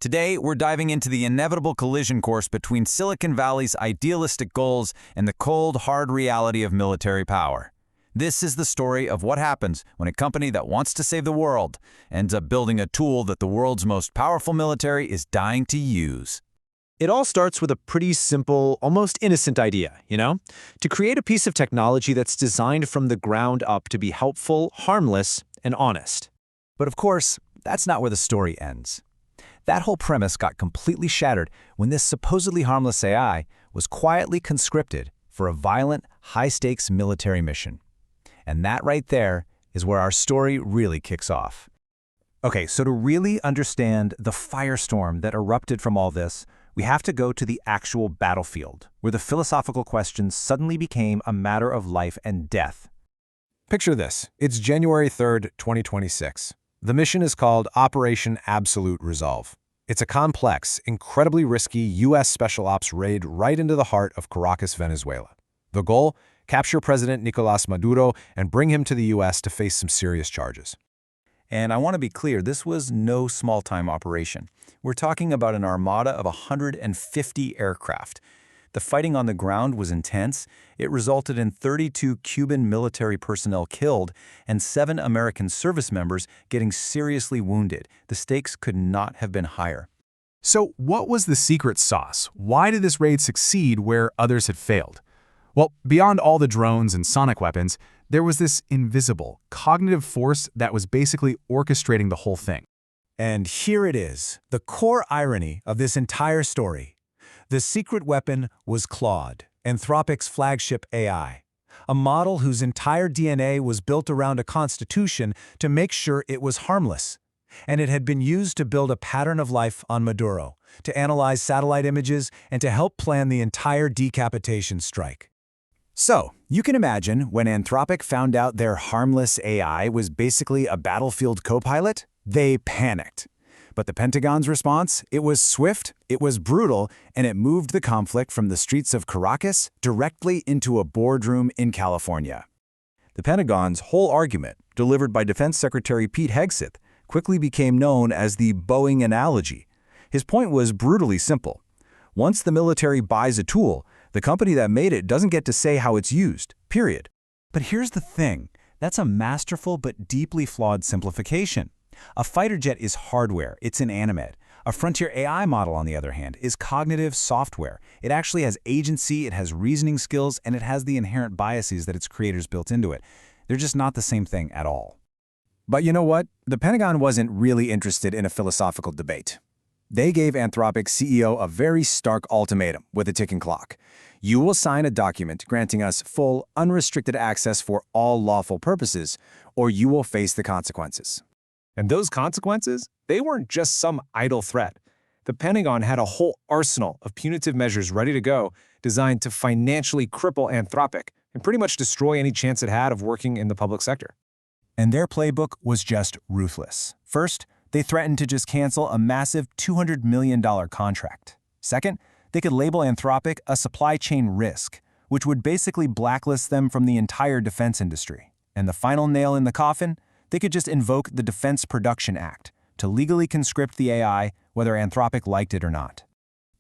Today, we're diving into the inevitable collision course between Silicon Valley's idealistic goals and the cold, hard reality of military power. This is the story of what happens when a company that wants to save the world ends up building a tool that the world's most powerful military is dying to use. It all starts with a pretty simple, almost innocent idea, To create a piece of technology that's designed from the ground up to be helpful, harmless, and honest. But of course, that's not where the story ends. That whole premise got completely shattered when this supposedly harmless AI was quietly conscripted for a violent, high-stakes military mission. And that right there is where our story really kicks off. Okay, so to really understand the firestorm that erupted from all this, we have to go to the actual battlefield, where the philosophical questions suddenly became a matter of life and death. Picture this. It's January 3rd, 2026. The mission is called Operation Absolute Resolve. It's a complex, incredibly risky U.S. Special Ops raid right into the heart of Caracas, Venezuela. The goal? Capture President Nicolás Maduro and bring him to the U.S. to face some serious charges. And I want to be clear, this was no small-time operation. We're talking about an armada of 150 aircraft. The fighting on the ground was intense. It resulted in 32 Cuban military personnel killed and 7 American service members getting seriously wounded. The stakes could not have been higher. So what was the secret sauce? Why did this raid succeed where others had failed? Well, beyond all the drones and sonic weapons, there was this invisible, cognitive force that was basically orchestrating the whole thing. And here it is, the core irony of this entire story. The secret weapon was Claude, Anthropic's flagship AI, a model whose entire DNA was built around a constitution to make sure it was harmless. And it had been used to build a pattern of life on Maduro, to analyze satellite images, and to help plan the entire decapitation strike. So, you can imagine when Anthropic found out their harmless AI was basically a battlefield co-pilot, they panicked. But the Pentagon's response? It was swift, it was brutal, and it moved the conflict from the streets of Caracas directly into a boardroom in California. The Pentagon's whole argument, delivered by Defense Secretary Pete Hegseth, quickly became known as the Boeing analogy. His point was brutally simple. Once the military buys a tool, the company that made it doesn't get to say how it's used, period. But here's the thing. That's a masterful but deeply flawed simplification. A fighter jet is hardware, it's inanimate. A frontier AI model, on the other hand, is cognitive software. It actually has agency, it has reasoning skills, and it has the inherent biases that its creators built into it. They're just not the same thing at all. But you know what? The Pentagon wasn't really interested in a philosophical debate. They gave Anthropic's CEO a very stark ultimatum with a ticking clock. You will sign a document granting us full, unrestricted access for all lawful purposes, or you will face the consequences. And those consequences? They weren't just some idle threat. The Pentagon had a whole arsenal of punitive measures ready to go, designed to financially cripple Anthropic and pretty much destroy any chance it had of working in the public sector. And their playbook was just ruthless. First, they threatened to just cancel a massive $200 million contract. Second, they could label Anthropic a supply chain risk, which would basically blacklist them from the entire defense industry. And the final nail in the coffin? They could just invoke the Defense Production Act to legally conscript the AI, whether Anthropic liked it or not.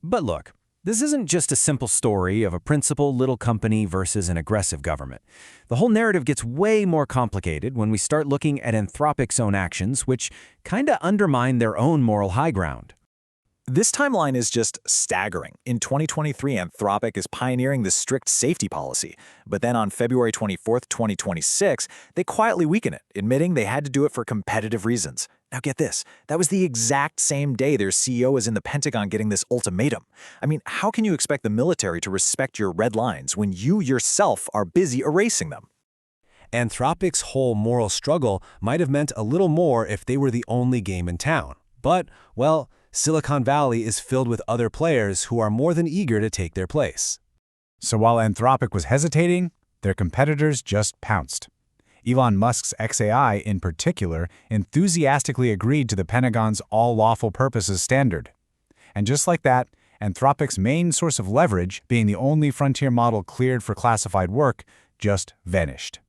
But look, this isn't just a simple story of a principled little company versus an aggressive government. The whole narrative gets way more complicated when we start looking at Anthropic's own actions, which kinda undermine their own moral high ground. This timeline is just staggering. In 2023, Anthropic is pioneering this strict safety policy, but then on February 24th, 2026, they quietly weaken it, admitting they had to do it for competitive reasons. Now get this, that was the exact same day their CEO was in the Pentagon getting this ultimatum. I mean, how can you expect the military to respect your red lines when you yourself are busy erasing them? Anthropic's whole moral struggle might have meant a little more if they were the only game in town. But, well, Silicon Valley is filled with other players who are more than eager to take their place. So while Anthropic was hesitating, their competitors just pounced. Elon Musk's XAI, in particular, enthusiastically agreed to the Pentagon's all lawful purposes standard. And just like that, Anthropic's main source of leverage, being the only frontier model cleared for classified work, just vanished.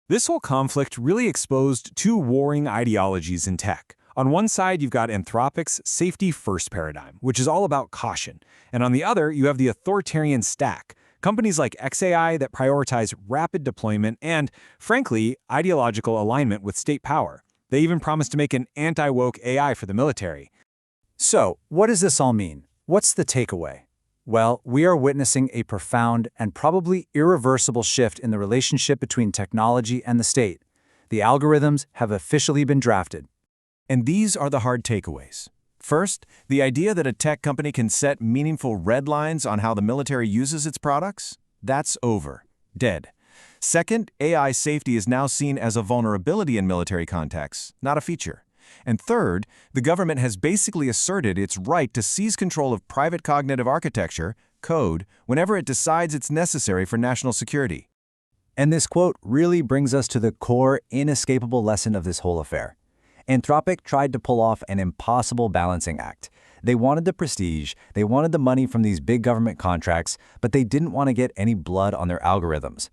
This whole conflict really exposed two warring ideologies in tech. On one side, you've got Anthropic's safety-first paradigm, which is all about caution. And on the other, you have the authoritarian stack, companies like xAI that prioritize rapid deployment and, frankly, ideological alignment with state power. They even promise to make an anti-woke AI for the military. So, what does this all mean? What's the takeaway? Well, we are witnessing a profound and probably irreversible shift in the relationship between technology and the state. The algorithms have officially been drafted. And these are the hard takeaways. First, the idea that a tech company can set meaningful red lines on how the military uses its products, that's over. Dead. Second, AI safety is now seen as a vulnerability in military contexts, not a feature. And third, the government has basically asserted its right to seize control of private cognitive architecture, code, whenever it decides it's necessary for national security. And this quote really brings us to the core, inescapable lesson of this whole affair. Anthropic tried to pull off an impossible balancing act. They wanted the prestige, they wanted the money from these big government contracts, but they didn't want to get any blood on their algorithms.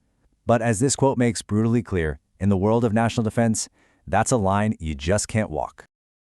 But as this quote makes brutally clear, in the world of national defense, that's a line you just can't walk.